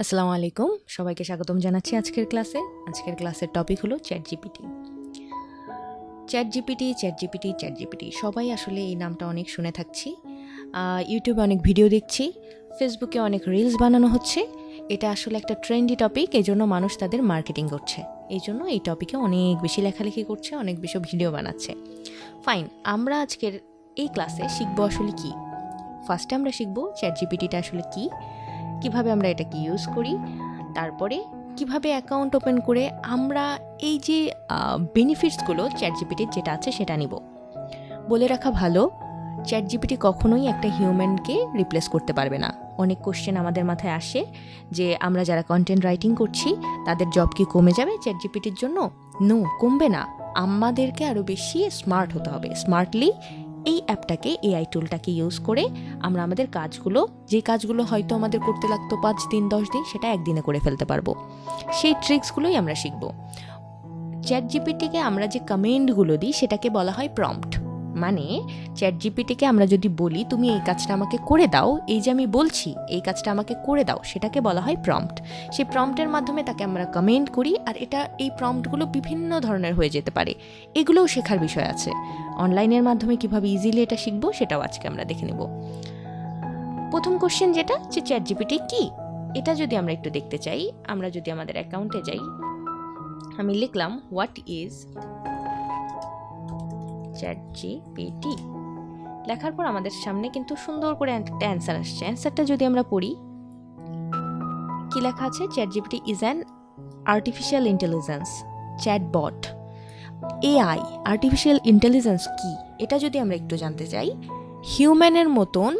আসসালামু আলাইকুম, সবাইকে স্বাগতম জানাচ্ছি আজকের ক্লাসের টপিক হলো চ্যাট জিপিটি। সবাই আসলে এই নামটা অনেক শুনে থাকছি। ইউটিউবে অনেক ভিডিও দেখছি, ফেসবুকে অনেক রিলস বানানো হচ্ছে। এটা আসলে একটা ট্রেন্ডি টপিক, এই জন্য মানুষ তাদের মার্কেটিং করছে, এই জন্য এই টপিকে অনেক বেশি লেখালেখি করছে, অনেক বেশি ভিডিও বানাচ্ছে। ফাইন, আমরা আজকের এই ক্লাসে শিখবো আসলে কি। ফার্স্টে আমরা শিখবো চ্যাট জিপিটিটা আসলে কি, কিভাবে আমরা এটাকে ইউজ করি, তারপরে কিভাবে অ্যাকাউন্ট ওপেন করে আমরা এই যে বেনিফিটসগুলো চ্যাট জিপিটির যেটা আছে সেটা নিব। বলে রাখা ভালো, চ্যাট জিপিটি কখনোই একটা হিউম্যানকে রিপ্লেস করতে পারবে না। অনেক কোশ্চেন আমাদের মাথায় আসে যে আমরা যারা কন্টেন্ট রাইটিং করছি তাদের জব কি কমে যাবে চ্যাট জিপিটির জন্য? নো, কমবে না। আমাদেরকে আরও বেশি স্মার্ট হতে হবে। স্মার্টলি এই অ্যাপটাকে, এআই টুলটাকে ইউজ করে আমরা আমাদের কাজগুলো, যে কাজগুলো হয়তো আমাদের করতে লাগতো 5 দিন 10 দিন, সেটা একদিনে করে ফেলতে পারবো। সেই ট্রিক্সগুলোই আমরা শিখব। চ্যাট জিপিটিকে আমরা যে কমেন্টগুলো দিই সেটাকে বলা হয় প্রম্পট। মানে চ্যাট জিপিটিকে আমরা যদি বলি তুমি এই কাজটা আমাকে করে দাও, এই যে আমি বলছি এই কাজটা আমাকে করে দাও, সেটাকে বলা হয় প্রম্পট। সেই প্রম্পটের মাধ্যমে তাকে আমরা কমেন্ট করি, আর এই প্রম্পটগুলো বিভিন্ন ধরনের হয়ে যেতে পারে। এগুলোও শেখার বিষয় আছে। অনলাইনের মাধ্যমে কিভাবে ইজিলি এটা শিখবো সেটাও আজকে আমরা দেখে নেব। প্রথম কোশ্চেন যেটা, যে চ্যাট জিপিটি কি, এটা যদি আমরা একটু দেখতে চাই, আমরা যদি আমাদের অ্যাকাউন্টে যাই, আমি লিখলাম হোয়াট ইজ চ্যাট জিপিটি। লেখার পর আমাদের সামনে কিন্তু সুন্দর করে একটা অ্যান্সার আসছে। অ্যান্সারটা যদি আমরা পড়ি, কি লেখা আছে? Chat GPT is an artificial intelligence chatbot. AI, artificial intelligence কি, এটা যদি আমরা একটু জানতে চাই, হিউম্যানের মতন,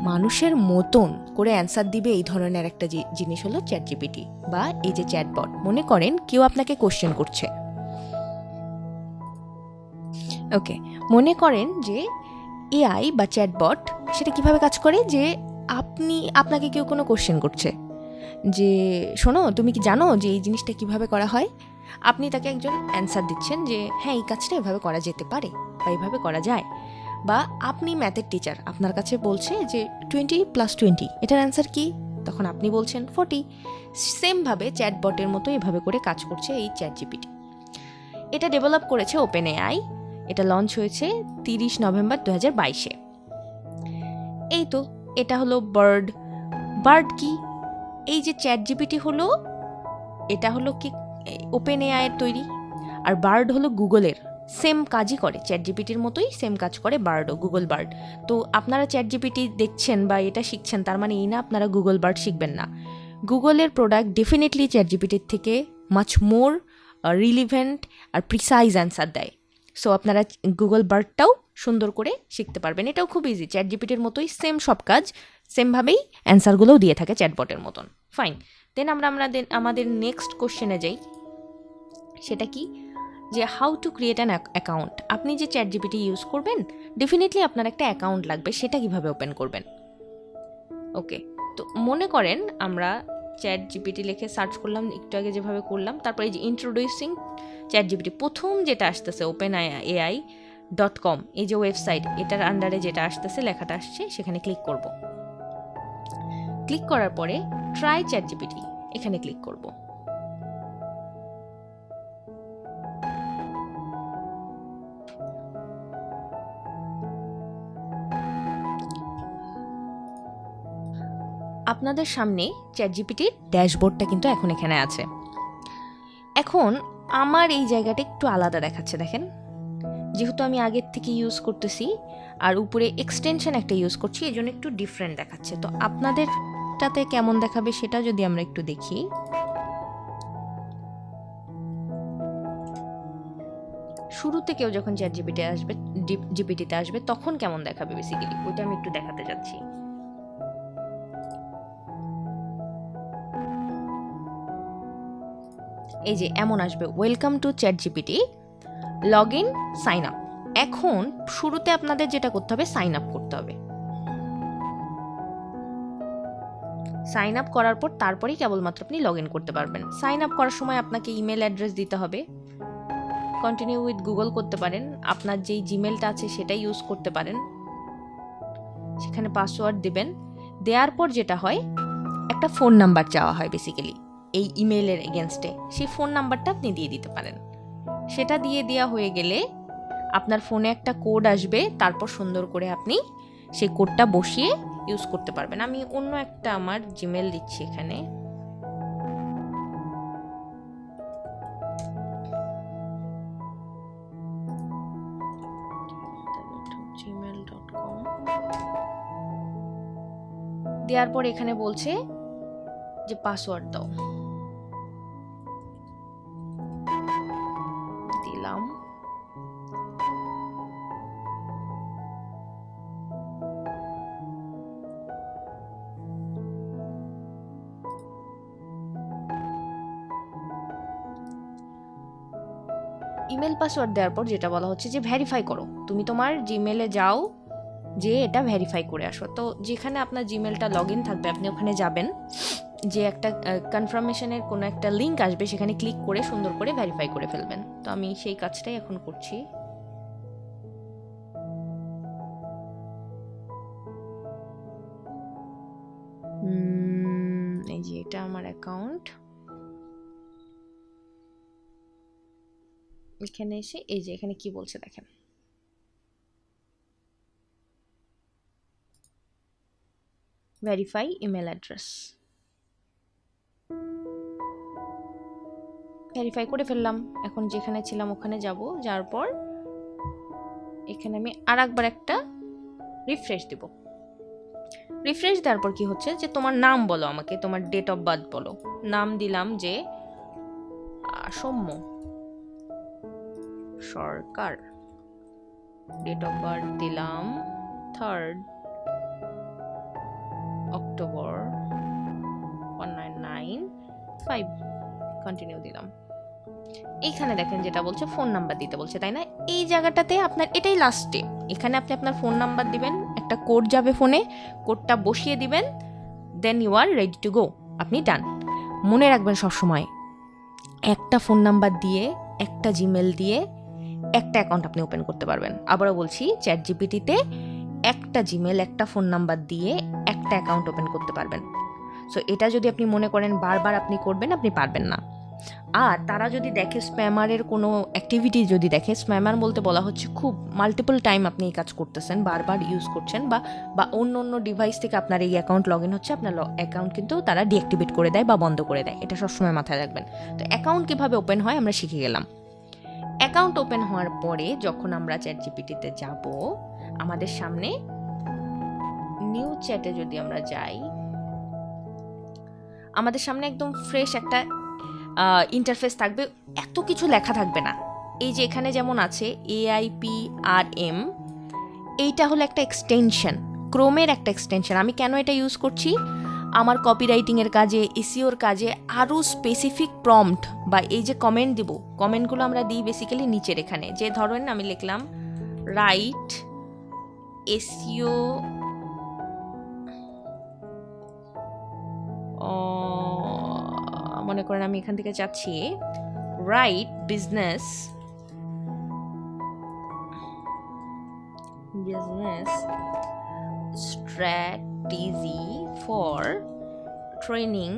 মানুষের মতন করে অ্যান্সার দিবে এই ধরনের একটা জিনিস হলো চ্যাট জিপিটি বা এই যে চ্যাটবট। মনে করেন কেউ আপনাকে কোশ্চেন করছে, ওকে, মনে করেন যে এআই বা চ্যাটবট সেটা কিভাবে কাজ করে, যে আপনাকে কেউ কোনো কোশ্চেন করছে যে শোনো তুমি কি জানো যে এই জিনিসটা কিভাবে করা হয়। আপনি তাকে একজন অ্যান্সার দিচ্ছেন যে হ্যাঁ এই কাজটা এভাবে করা যেতে পারে বা এইভাবে করা যায়। বা আপনি ম্যাথের টিচার, আপনার কাছে বলছে যে 20+20 এটার অ্যান্সার কি, তখন আপনি বলছেন 40। সেমভাবে চ্যাটবটের মতো এভাবে করে কাজ করছে এই চ্যাট জিপিটি। এটা ডেভেলপ করেছে ওপেন এআই। এটা লঞ্চ হয়েছে 30 নভেম্বর 2022-এ। এই তো, এটা হলো বার্ড কি, এই যে চ্যাট জিপিটি হলো, এটা হলো কি ওপেন এআইয়ের তৈরি, আর বার্ড হলো গুগলের। সেম কাজই করে, চ্যাট জিপিটির মতোই সেম কাজ করে বার্ডও, গুগল বার্ড। তো আপনারা চ্যাট জিপিটি দেখছেন বা এটা শিখছেন, তার মানে এই না আপনারা গুগল বার্ড শিখবেন না। গুগলের প্রোডাক্ট ডেফিনেটলি চ্যাট জিপিটির থেকে মাচ মোর রিলিভেন্ট আর প্রিসাইজ অ্যান্সার দেয়। সো আপনারা গুগল বার্ডটাও সুন্দর করে শিখতে পারবেন। এটাও খুব ইজি, চ্যাট জিপিটির মতোই সেম সব কাজ, সেমভাবেই অ্যান্সারগুলোও দিয়ে থাকে চ্যাটবটের মতন। ফাইন, দেন আমরা আমাদের নেক্সট কোশ্চেনে যাই। সেটা কি, যে how to create an account. আপনি যে চ্যাট জিপিটি ইউজ করবেন, ডেফিনেটলি আপনার একটা অ্যাকাউন্ট লাগবে, সেটা কিভাবে ওপেন করবেন। ওকে, তো মনে করেন আমরা চ্যাট জিপিটি লিখে সার্চ করলাম, একটু আগে যেভাবে করলাম, তারপরে এই যে ইন্ট্রোডিউসিং চ্যাট জিপিটি, প্রথম যেটা আসতেছে openai.com, এই যে ওয়েবসাইট, এটার আন্ডারে যেটা আসতেছে, লেখাটা আসছে, সেখানে ক্লিক করব। ক্লিক করার পরে ট্রাই চ্যাট জিপিটি, এখানে ক্লিক করব। আপনাদের সামনে চ্যাট জিপিটির ড্যাশবোর্ডটা কিন্তু এখন এখানে আছে। এখন আমার এই জায়গাটা একটু আলাদা দেখাচ্ছে, দেখেন, যেহেতু আমি আগের থেকে ইউজ করতেছি আর উপরে এক্সটেনশন একটা ইউজ করছি, এই জন্য একটু ডিফারেন্ট দেখাচ্ছে। তো আপনাদেরটাতে কেমন দেখাবে সেটা যদি আমরা একটু দেখি। শুরুতে কেউ যখন চ্যাট জিপিটিতে আসবে তখন কেমন দেখাবে বেসিক্যালি, ওইটা আমি একটু দেখাতে যাচ্ছি। এই যে এমন আসবে, welcome to ChatGPT, log in, sign up. এখন শুরুতে আপনাদের যেটা করতে হবে, সাইন আপ করতে হবে। সাইন আপ করার পর তারপরেই কেবলমাত্র আপনি লগ ইন করতে পারবেন। সাইন আপ করার সময় আপনাকে ইমেল অ্যাড্রেস দিতে হবে। কন্টিনিউ উইথ গুগল করতে পারেন, আপনার যেই জিমেলটা আছে সেটাই ইউজ করতে পারেন। সেখানে পাসওয়ার্ড দিবেন। দেওয়ার পর যেটা হয়, একটা ফোন নাম্বার চাওয়া হয় বেসিক্যালি এই ইমেলের এগেনস্টে, সেই ফোন নাম্বারটা আপনি দিয়ে দিতে পারেন। সেটা দিয়ে দেওয়া হয়ে গেলে আপনার ফোনে একটা কোড আসবে, তারপর সুন্দর করে আপনি সেই কোডটা বসিয়ে ইউজ করতে পারবেন। আমি অন্য একটা আমার জিমেল দিচ্ছি এখানে, gmail.com দেওয়ার পর এখানে বলছে যে পাসওয়ার্ড দাও, দিলাম। ইমেল পাসওয়ার্ড দেওয়ার পর যেটা বলা হচ্ছে যে ভেরিফাই করো, তুমি তোমার জিমেলে যাও, যে এটা ভেরিফাই করে আসো। তো যেখানে আপনার জিমেলটা লগ ইন থাকবে আপনি ওখানে যাবেন, যে একটা কনফার্মেশনের কোনো একটা লিঙ্ক আসবে, সেখানে ক্লিক করে সুন্দর করে ভেরিফাই করে ফেলবেন। তো আমি সেই কাজটাই এখন করছি। এই যে এটা আমার অ্যাকাউন্ট, এখানে এসে এই যে এখানে কি বলছে দেখেন, ভেরিফাই ইমেল অ্যাড্রেস। ভেরিফাই করে ফেললাম। এখন যেখানে ছিলাম ওখানে যাব, যাওয়ার পর এখানে আমি আর একবার একটা রিফ্রেশ দেব। রিফ্রেশ দেওয়ার পর কি হচ্ছে যে তোমার নাম বলো, আমাকে তোমার ডেট অফ বার্থ বলো। নাম দিলাম যে সৌম্য সরকার, ডেট অফ বার্থ দিলাম 3rd অক্টোবর 1995, কন্টিনিউ দিলাম। এইখানে দেখেন যেটা বলছে ফোন নাম্বার দিতে বলছে, তাই না? এই জায়গাটাতে আপনার এটাই লাস্ট স্টেপ। এখানে আপনি আপনার ফোন নাম্বার দিবেন, একটা কোড যাবে ফোনে, কোডটা বসিয়ে দিবেন, then you are ready to go, আপনি ডান। মনে রাখবেন সবসময় একটা ফোন নাম্বার দিয়ে, একটা জিমেল দিয়ে একটা অ্যাকাউন্ট আপনি ওপেন করতে পারবেন। আবারও বলছি, চ্যাটজিপিটিতে একটা জিমেল, একটা ফোন নাম্বার দিয়ে একটা অ্যাকাউন্ট ওপেন করতে পারবেন। সো এটা যদি আপনি মনে করেন বারবার আপনি করবেন, আপনি পারবেন না। আর তারা যদি দেখে স্প্যামারের কোনো অ্যাক্টিভিটি যদি দেখে, স্প্যামার বলতে বলা হচ্ছে খুব মাল্টিপল টাইম আপনি এই কাজ করতেছেন, বারবার ইউজ করছেন, বা অন্য অন্য ডিভাইস থেকে আপনার এই অ্যাকাউন্ট লগ ইন হচ্ছে, আপনার অ্যাকাউন্ট কিন্তু তারা ডিঅ্যাক্টিভেট করে দেয় বা বন্ধ করে দেয়। এটা সবসময় মাথায় রাখবেন। তো অ্যাকাউন্ট কীভাবে ওপেন হয় আমরা শিখে গেলাম। অ্যাকাউন্ট ওপেন হওয়ার পরে যখন আমরা চ্যাটজিপিটিতে যাব, আমাদের সামনে নিউ চ্যাটে যদি আমরা যাই, আমাদের সামনে একদম ফ্রেশ একটা ইন্টারফেস থাকবে, এত কিছু লেখা থাকবে না। এই যে এখানে যেমন আছে AIPRM, এইটা হলো একটা এক্সটেনশন, ক্রোমের একটা এক্সটেনশন। আমি কেন এটা ইউজ করছি, আমার কপিরাইটিংয়ের কাজে, এসইওর কাজে আরও স্পেসিফিক প্রম্পট বা এই যে কমেন্ট দিব, কমেন্টগুলো আমরা দিই বেসিক্যালি নিচের এখানে। যে ধরেন আমি লিখলাম রাইট এসইও মনে করেন আমি এখান থেকে চাচ্ছি right business strategy for training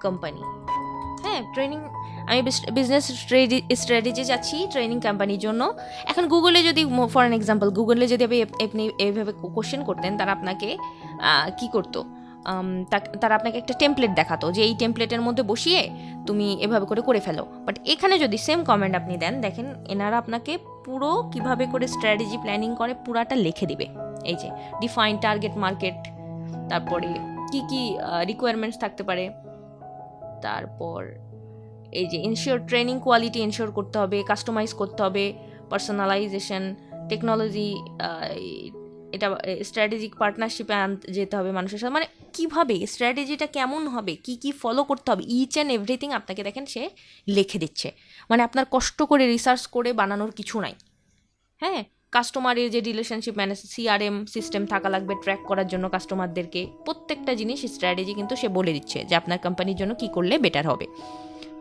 company. হ্যাঁ, ট্রেনিং, আমি বিজনেস স্ট্র্যাটেজি চাচ্ছি ট্রেনিং কোম্পানির জন্য। এখন গুগলে যদি ফর অ্যান এক্সাম্পল, গুগলে যদি আপনি এইভাবে কোশ্চেন করতেন, তারা আপনাকে কি করতো, তারা আপনাকে একটা টেমপ্লেট দেখাতো যে এই টেমপ্লেটের মধ্যে বসিয়ে তুমি এভাবে করে ফেলো। বাট এখানে যদি সেম কমেন্ট আপনি দেন, দেখেন এনারা আপনাকে পুরো কিভাবে করে স্ট্র্যাটেজি প্ল্যানিং করে পুরাটা লিখে দিবে। এই যে ডিফাইন টার্গেট মার্কেট, তারপরে কি কি রিকোয়ারমেন্টস থাকতে পারে, তারপর এই যে ইনশিওর ট্রেনিং কোয়ালিটি ইনশিওর করতে হবে, কাস্টমাইজ করতে হবে, পার্সোনালাইজেশন, টেকনোলজি, এটা স্ট্র্যাটেজিক পার্টনারশিপে যেতে হবে মানুষের সাথে, মানে কীভাবে স্ট্র্যাটেজিটা কেমন হবে, কি কি ফলো করতে হবে, ইচ অ্যান্ড এভরিথিং আপনাকে দেখেন সে লিখে দিচ্ছে। মানে আপনার কষ্ট করে রিসার্চ করে বানানোর কিছু নাই। হ্যাঁ, কাস্টমারের যে রিলেশনশিপ ম্যানেজ, CRM সিস্টেম থাকা লাগবে ট্র্যাক করার জন্য কাস্টমারদেরকে, প্রত্যেকটা জিনিস স্ট্র্যাটেজি কিন্তু সে বলে দিচ্ছে যে আপনার কোম্পানির জন্য কি করলে বেটার হবে।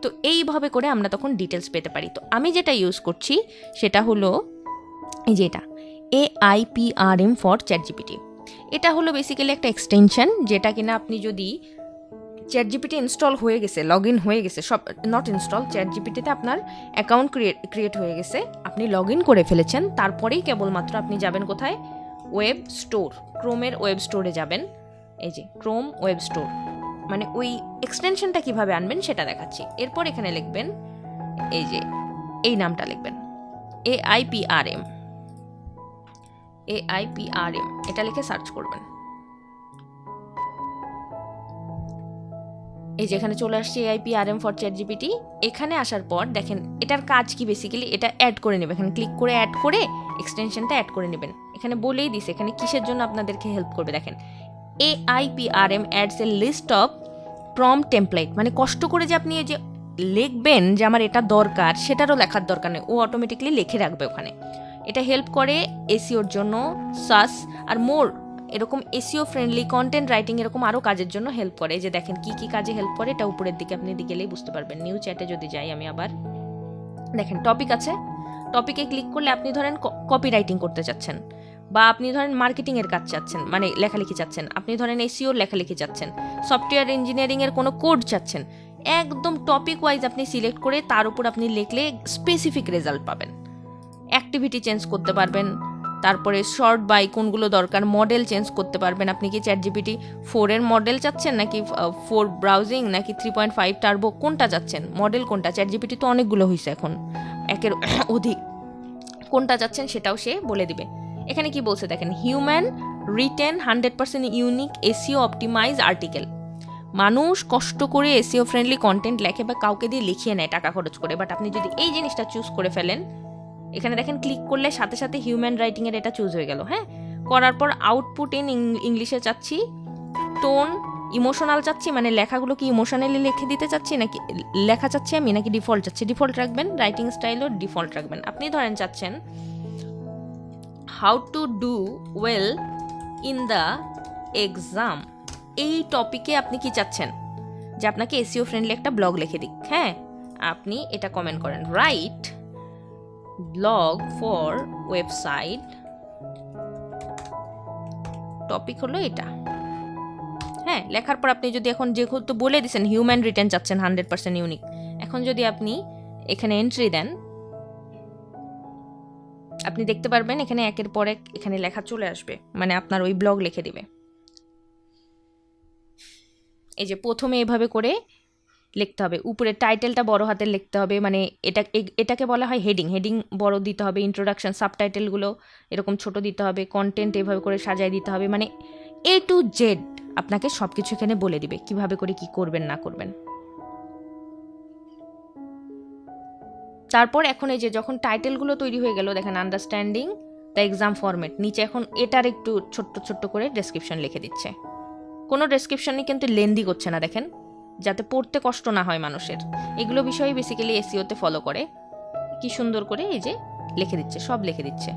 তো এইভাবে করে আমরা তখন ডিটেলস পেতে পারি। তো আমি যেটা ইউজ করছি সেটা হলো এই যে এটা AIPRM ফর ChatGPT। এটা হলো বেসিক্যালি একটা এক্সটেনশন, যেটা কিনা আপনি যদি ChatGPT ইনস্টল হয়ে গেছে, লগ ইন হয়ে গেছে, সব নট ইনস্টল, ChatGPTতে আপনার অ্যাকাউন্ট ক্রিয়েট হয়ে গেছে, আপনি লগ ইন করে ফেলেছেন, তারপরেই কেবলমাত্র আপনি যাবেন কোথায়, ওয়েব স্টোর, ক্রোমের ওয়েব স্টোরে যাবেন। এই যে ক্রোম ওয়েব স্টোর, মানে ওই এক্সটেনশনটা কিভাবে আনবেন সেটা দেখাচ্ছি। এরপর এখানে লিখবেন, এই যে এই নামটা লিখবেন, AIPRM, এটা লিখে সার্চ করবেন। এই যে এখানে চলে আসছে AIPRM ফর ChatGPT। এখানে আসার পর দেখেন এটার কাজ কি, বেসিক্যালি এটা অ্যাড করে নেবে, এখানে ক্লিক করে অ্যাড করে এক্সটেনশনটা অ্যাড করে নেবেন। এখানে বলেই দিছে এখানে কিসের জন্য আপনাদেরকে হেল্প করবে। দেখেন AIPRM adds a list of prompt template, মানে কষ্ট করে যে আপনি এই যে লিখবেন যে আমার এটা দরকার, সেটারও লেখার দরকার নেই, ও অটোমেটিকলি লিখে রাখবে ওখানে। এটা হেল্প করে এসইওর জন্য, সাস আর মোর এরকম এসইও ফ্রেন্ডলি কন্টেন্ট রাইটিং এরকম আরও কাজের জন্য হেল্প করে। যে দেখেন কি কি কাজে হেল্প করে, এটা উপরের দিকে আপনি গেলেই বুঝতে পারবেন। নিউ চ্যাটে যদি যাই আমি আবার, দেখেন টপিক আছে, টপিকে ক্লিক করলে আপনি ধরেন কপি রাইটিং করতে চাচ্ছেন, বা আপনি ধরেন মার্কেটিংয়ের কাজ চাচ্ছেন, মানে লেখালেখি চাচ্ছেন, আপনি ধরেন এসইওর লেখালেখি চাচ্ছেন, সফটওয়্যার ইঞ্জিনিয়ারিংয়ের কোনো কোড চাচ্ছেন, একদম টপিক ওয়াইজ আপনি সিলেক্ট করে তার উপর আপনি লিখলে স্পেসিফিক রেজাল্ট পাবেন। অ্যাক্টিভিটি চেঞ্জ করতে পারবেন, তারপরে শর্ট বাই কোনগুলো দরকার, মডেল চেঞ্জ করতে পারবেন। আপনি কি ChatGPT 4 এর মডেল চাচ্ছেন, নাকি 4 ব্রাউজিং, নাকি 3.5 টার্বো, কোনটা চাচ্ছেন, মডেল কোনটা, ChatGPT তো অনেকগুলো হয়েছে এখন, একের অধিক, কোনটা চাচ্ছেন সেটাও সে বলে দিবে। এখানে কি বলছে দেখেন, human written 100% unique SEO optimise article. মানুষ কষ্ট করে এসইও ফ্রেন্ডলি কন্টেন্ট লেখে বা কাউকে দিয়ে লিখিয়ে নেয় টাকা খরচ করে, বাট আপনি যদি এই জিনিসটা চুজ করে ফেলেন, এখানে দেখেন ক্লিক করলে সাথে সাথে হিউম্যান রাইটিংয়ের এটা চুজ হয়ে গেল। হ্যাঁ, করার পর আউটপুট ইন ইংলিশে চাচ্ছি, টোন ইমোশনাল চাচ্ছি, মানে লেখাগুলো কি ইমোশনালি লিখে দিতে চাচ্ছি, নাকি লেখা চাচ্ছি আমি, নাকি ডিফল্ট চাচ্ছি, ডিফল্ট রাখবেন, রাইটিং স্টাইলও ডিফল্ট রাখবেন। আপনি ধরেন চাচ্ছেন how to do well in the exam, এই টপিকে আপনি কি চাচ্ছেন যে আপনাকে এসইও ফ্রেন্ডলি একটা ব্লগ লিখে দিক। হ্যাঁ, আপনি এটা কমেন্ট করেন, right blog for website, topic হলো এটা। হ্যাঁ, লেখার পর আপনি যদি এখন যেহেতু বলে দিচ্ছেন হিউম্যান রিটেন চাচ্ছেন 100% ইউনিক, এখন যদি আপনি এখানে এন্ট্রি দেন, আপনি দেখতে পারবেন এখানে একের পর এক এখানে লেখা চলে আসবে, মানে আপনার ওই ব্লগ লিখে দিবে। এই যে প্রথমে এভাবে করে লিখতে হবে, উপরে টাইটেলটা বড় হাতের লিখতে হবে, মানে এটাকে বলা হয় হেডিং, হেডিং বড় দিতে হবে, ইন্ট্রোডাকশন সাবটাইটেলগুলো এরকম ছোট দিতে হবে, কন্টেন্ট এভাবে করে সাজায় দিতে হবে, মানে A to Z আপনাকে সব কিছু এখানে বলে দিবে কিভাবে করে কি করবেন না করবেন। তারপর এখন এই যে যখন টাইটেলগুলো তৈরি হয়ে গেল, দেখেন আন্ডারস্ট্যান্ডিং দ্য এক্সাম ফরম্যাট, নিচে এখন এটার একটু ছোট্ট ছোট্ট করে ডেসক্রিপশন লিখে দিচ্ছে। কোনো ডেসক্রিপশনই কিন্তু লেন্দি করছে না, দেখেন, যাতে পড়তে কষ্ট না হয় মানুষের। এগুলো বিষয়ে বেসিক্যালি এসইওতে ফলো করে। কি সুন্দর করে এই যে লিখে দিচ্ছে, সব লিখে দিচ্ছে।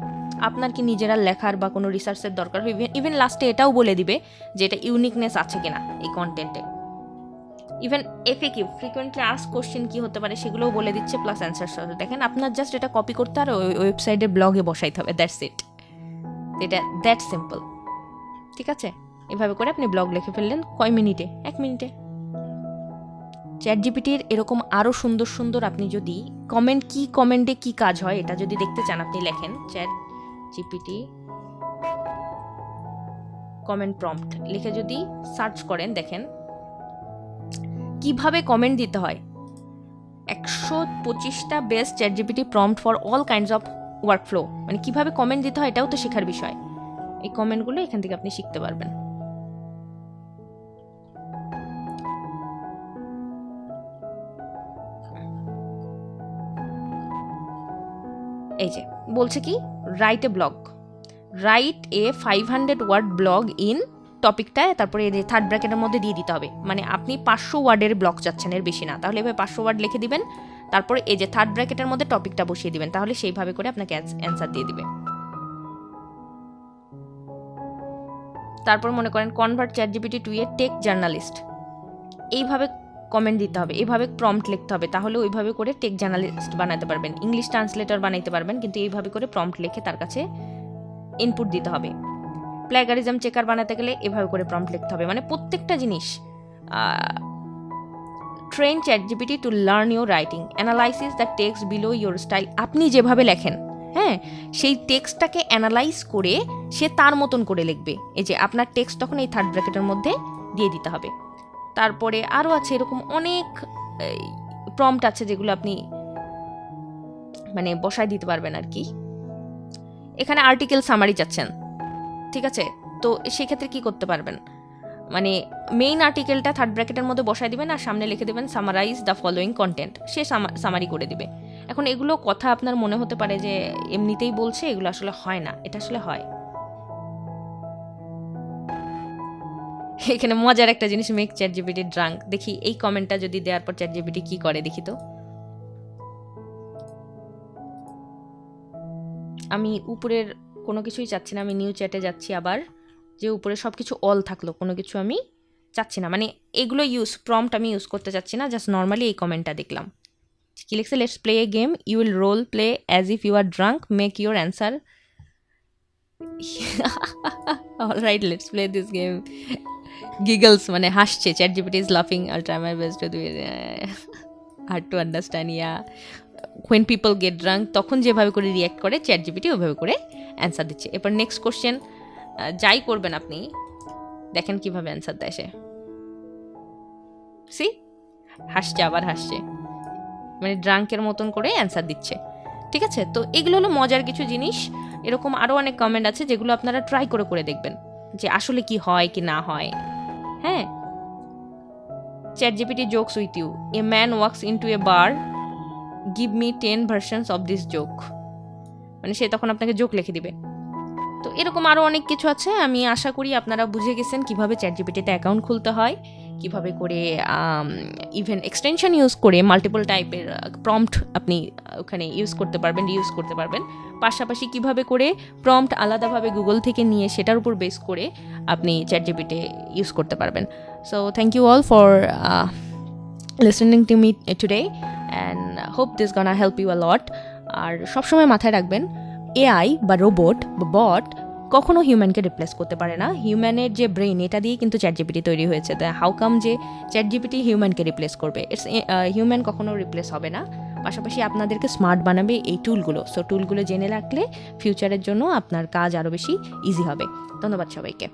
আপনার কি নিজেরা লেখার বা কোনো রিসার্চের দরকার হয়, ইভেন লাস্টে এটাও বলে দিবে যে এটা ইউনিকনেস আছে কিনা এই কন্টেন্টে। Even FAQ frequently ask question কি হতে পারে সেগুলোও বলে দিচ্ছে, প্লাস অ্যান্সার সহ। দেখেন আপনার জাস্ট এটা কপি করতে আর ওই ওয়েবসাইটের ব্লগে বসাইতে হবে, দ্যাটস ইট। এটা দ্যাট সিম্পল। ঠিক আছে, এভাবে করে আপনি ব্লগ লিখে ফেললেন কয় মিনিটে, 1 মিনিটে। ChatGPTর এরকম আরও সুন্দর সুন্দর, আপনি যদি কমেন্টে কি কাজ হয় এটা যদি দেখতে চান, আপনি লেখেন ChatGPT কমেন্ট প্রম্পট লিখে যদি সার্চ করেন, দেখেন কিভাবে কমেন্ট দিতে হয়। 125টা best ChatGPT prompt for all kinds of workflow, মানে কিভাবে কমেন্ট দিতে হয় এটাও তো শেখার বিষয়। এই কমেন্টগুলো এখান থেকে আপনি শিখতে পারবেন। এই যে বলছে কি, write a 500 word blog in টপিকটায়, তারপরে এই থার্ড ব্র্যাকেটের মধ্যে দিয়ে দিতে হবে, মানে আপনি 500 ওয়ার্ডের ব্লগ চাচ্ছেন, এর বেশি না, তাহলে এভাবে 500 ওয়ার্ড লিখে দিবেন, তারপরে এই যে থার্ড ব্র্যাকেটের মধ্যে টপিকটা বসিয়ে দিবেন, তাহলে সেইভাবে করে আপনাকে অ্যান্সার দিয়ে দিবে। তারপর মনে করেন কনভার্ট ChatGPT টু এ টেক জার্নালিস্ট, এইভাবে কমেন্ট দিতে হবে, এইভাবে প্রম্পট লিখতে হবে, তাহলে ওইভাবে করে টেক জার্নালিস্ট বানাতে পারবেন, ইংলিশ ট্রান্সলেটর বানাইতে পারবেন, কিন্তু এইভাবে করে প্রম্পট লিখে তার কাছে ইনপুট দিতে হবে। প্ল্যাগারিজম চেকার বানাতে গেলে এভাবে করে প্রম্পট লিখতে হবে। মানে প্রত্যেকটা জিনিস train ChatGPT to learn your writing, analysis the text below your style. আপনি যেভাবে লেখেন, হ্যাঁ, সেই টেক্সটটাকে অ্যানালাইজ করে সে তার মতন করে লিখবে। এই যে আপনার টেক্সট তখন এই থার্ড ব্র্যাকেটের মধ্যে দিয়ে দিতে হবে। তারপরে আরও আছে এরকম অনেক প্রম্পট আছে যেগুলো আপনি মানে বসায় দিতে পারবেন আর কি। এখানে আর্টিকেল সামারি চাচ্ছেন, ঠিক আছে, তো সেক্ষেত্রে কি করতে পারবেন, মানে মেইন আর্টিকেলটা থার্ড ব্র্যাকেটের মধ্যে বসায় দিবেন আর সামনে লিখে দেবেন সামারাইজ দ্য ফলোয়িং কন্টেন্ট, সে সামারি করে দিবে। এখন এগুলো কথা আপনার মনে হতে পারে যে এমনিতেই বলছে, এগুলো আসলে হয় না, এটা আসলে হয়। এখানে মজার একটা জিনিস, মেক ChatGPT ড্রাঙ্ক। দেখি এই কমেন্টটা যদি দেওয়ার পর ChatGPT কি করে দেখি তো। আমি উপরের কোনো কিছুই চাচ্ছি না, আমি নিউ চ্যাটে যাচ্ছি আবার, যে উপরে সব কিছু অল থাকলো, কোনো কিছু আমি চাচ্ছি না, মানে এগুলো প্রম্পট আমি ইউজ করতে চাচ্ছি না, জাস্ট নর্মালি এই কমেন্টটা দেখলাম। কি লিখছে, let's play a game, you will role play as if you are drunk, make your answer. Alright, let's play this game. Giggles মানে হাসছে, ChatGPT ইজ লাফিং, I'll try my best to do it, hard to understand. Yeah when people get drunk তখন যেভাবে করে react করে ChatGPT ওইভাবে করে answer দিচ্ছে। এরপর নেক্সট কোশ্চেন, যাই করবেন আপনি দেখেন কিভাবে অ্যান্সার দেয় সে। সি হাসছে, আবার হাসছে, মানে ড্রাঙ্কের মতন করে অ্যান্সার দিচ্ছে। ঠিক আছে, তো এগুলো হলো মজার কিছু জিনিস। এরকম আরও অনেক কমেন্ট আছে যেগুলো আপনারা ট্রাই করে করে দেখবেন যে আসলে কি হয় কি না হয়। হ্যাঁ, ChatGPT jokes with you, a man walks into a bar, give me 10 versions of this joke, মানে সে তখন আপনাকে জোক লিখে দিবে। তো এরকম আরও অনেক কিছু আছে। আমি আশা করি আপনারা বুঝে গেছেন কিভাবে ChatGPT-তে অ্যাকাউন্ট খুলতে হয়, কিভাবে করে ইভেন এক্সটেনশন ইউজ করে মাল্টিপল টাইপের প্রম্পট আপনি ওখানে ইউজ করতে পারবেন, রিউজ করতে পারবেন। পাশাপাশি কিভাবে করে প্রম্পট আলাদাভাবে গুগল থেকে নিয়ে সেটার উপর বেস করে আপনি ChatGPT ইউজ করতে পারবেন। So thank you all for listening to me today and hope this gonna help you a lot. আর সবসময় মাথায় রাখবেন, এআই বা রোবট বা বট কখনো হিউম্যানকে রিপ্লেস করতে পারে না। হিউম্যানের যে ব্রেন, এটা দিয়ে কিন্তু ChatGPT তৈরি হয়েছে। হাউ কাম যে ChatGPT হিউম্যানকে রিপ্লেস করবে? হিউম্যান কখনো রিপ্লেস হবে না। পাশাপাশি আপনাদেরকে স্মার্ট বানাবে এই টুলগুলো। সো টুলগুলো জেনে রাখলে ফিউচারের জন্য আপনার কাজ আরও বেশি ইজি হবে। ধন্যবাদ সবাইকে।